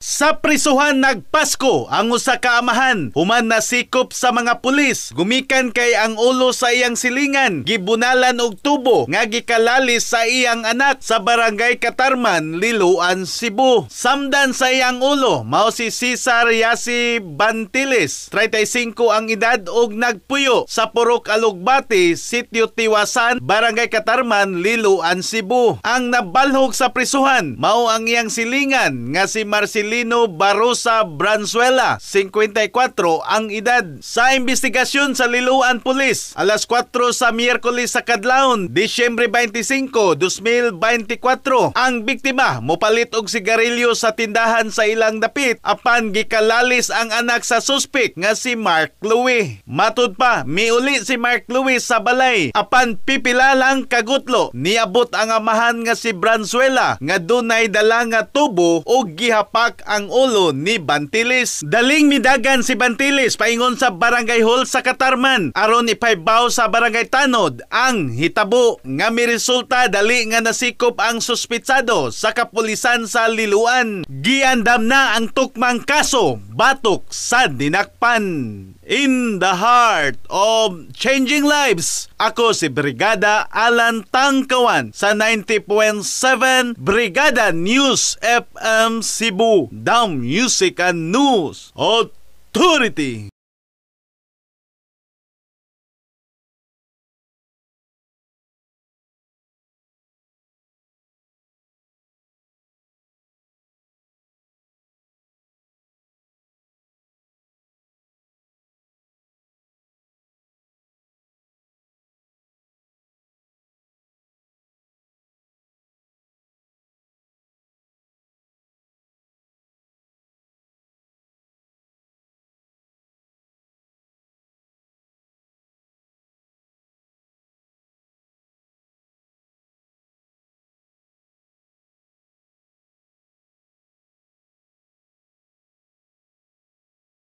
Sa prisuhan nagpasko ang usa ka amahan human nasikop sa mga pulis gumikan kay ang ulo sa iyang silingan gibunalan og tubo nga gikalalis sa iyang anak sa barangay Katarman, Liloan, Cebu. Samdan sa iyang ulo mao si Cesar Yasi Bantiles, 35 ang edad ug nagpuyo sa Purok Alugbati, Sitio Tiwasan, barangay Katarman, Liloan, Cebu. Ang nabalhog sa prisuhan mao ang iyang silingan nga si Marcelino Barosa Branzuela, 54 ang edad. Sa investigasyon sa Liloan Police, alas 4 sa Miyerkules sa kadlawon, Disyembre 25, 2024, ang biktima mopalit og sigarilyo sa tindahan sa ilang dapit apan gikalalis ang anak sa suspek nga si Mark Louis. Matud pa, miuli si Mark Louis sa balay apan pipila lang kagutlo niabot ang amahan nga si Branzuela nga dunay dala nga tubo ug gihapak ang ulo ni Bantiles. Daling midagan si Bantiles paingon sa barangay hall sa Katarman aron ipaybaw sa barangay Tanod ang hitabo nga miresulta dali nga nasikop ang suspitsado sa kapulisan sa Liloan. Giandam na ang tukmang kaso batok sa dinakpan. In the heart of changing lives, ako si Brigada Alan Tangkawan sa 90.7 Brigada News FM Cebu, the Music and News Authority.